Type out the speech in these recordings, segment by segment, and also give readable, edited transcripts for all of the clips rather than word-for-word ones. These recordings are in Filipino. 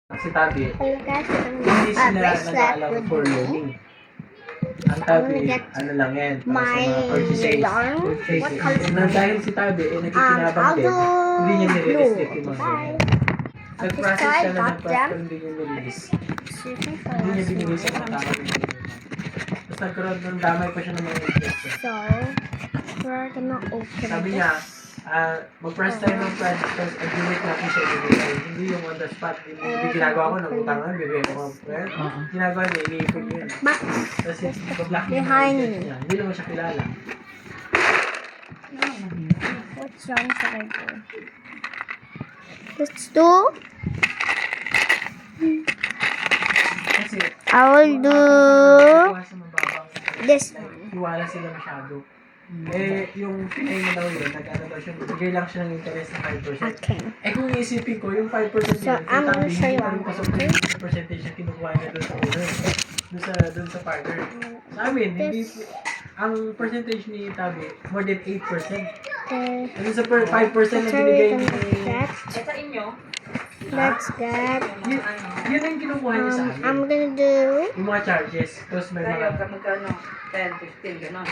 Si Tabi, Hello guys, hindi sila nag-aalam for learning. Ang Tabi, ano lang yan, para sa mga purchases. Nang dahil si Tabi, nakikinabang din, hindi niya nire-restrict yung mga ganyan. Nag-process siya na nag-process, hindi niya nire-release. Hindi niya binigay sa mga tao. Tapos nagkaroon ng damay pa siya ng mga instruction. So, we're gonna open Sabi niya, mag-press tayo ng project taposag-unit natin siya ibigay. Hindi yung on the spot. Hindi ginagawa ko, nagutang na, bibigay ko ng friend. Ginagawa niya, iniipig yun. Tapos mag-block niya yung project niya. Hindi naman siya kilala. What's wrong should I do? Let's do. Kasi, I will do this one. Iwala sila masyado. Yung Pinay mo daw yun, nag-ano daw siya, bigay lang siya ng interest na 5%. Okay. Kung iisipin ko, yung 5% So, yun, I'm gonna show you parang pasok na yung percentage na kinukuha niya doon sa owner. Doon sa partner. Sa amin, hindi, ang percentage ni Tabi, more than 8%. Ano sa 5% na binigay ni... Sa inyo? Let's get. Yun ang kinukuha niya sa amin. I'm gonna do. Yung mga charges, tapos may Tayo, mga... magkano? 10, 15, gano'n.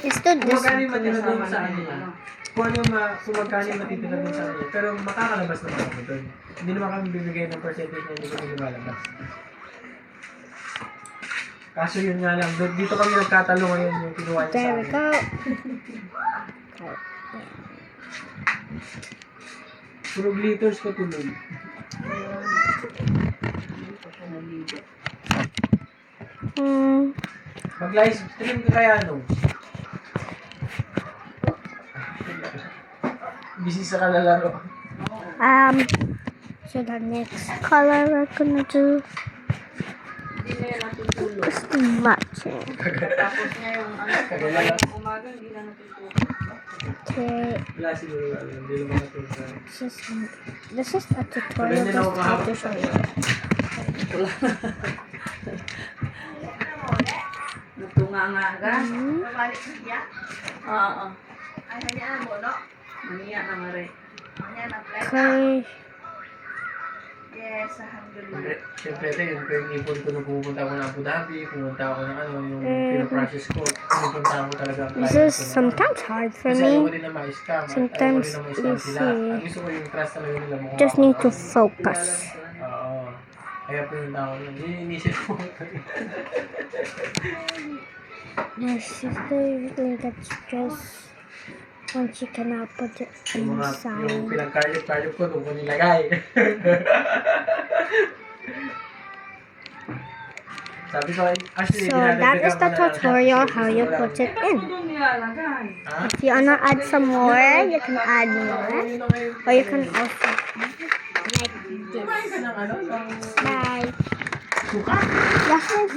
Let's do Kung this. magkano yung matira doon sa ano niya, kung magkano yung matitira doon sa ano niya, pero makakalabas naman ako doon. Hindi naman kami bibigay ng percentage na hindi kami lumalabas. Kaso yun nga lang, dito kami nagkatalo ngayon yung kinuha niya sa There we amin. go. Puro glitters ko tuloy. Mag-live stream ka kaya no? Busy sa kalalaro. So the next color we're gonna do Hindi na yan natutulog. is the matching. Tapos niya yung ano, umaga, hindi na natutulog. Okay, Wala siguro, hindi naman natulog. this is a tutorial just how to show you. Natunganga ka? Balik na siya. Oo. Ay, hanya mo, no? Maniya na mare. Hanya na play. Okay, Yes, alhamdulillah. Siyempre, yung ipon ko nung pumunta ako ng Abu Dhabi, pumunta ako ng ano, yung pinaprocess ko, pumunta ako talaga ang this client is ko na- sometimes hard for Kasi ayaw ko me. din na ma-scam. Sometimes Ayaw ko din na ma-scam sila. easy. Ang gusto ko yung trust talaga nila mo. Just need to focus. Oo. Kaya pumunta ako nun. Yun yung inisip ko. This is the thing that's just once you cannot put it Yung inside. pinag-carlip ko, doon ko nilagay. Sabi ko, actually, So that is the tutorial how you put it in. Doon nilalagay. Ha? If you wanna add some more, you can add more. Yun ang ngayon. Or you can also like this. Kumain ka ng ano? Ng Bye. suka? That's it.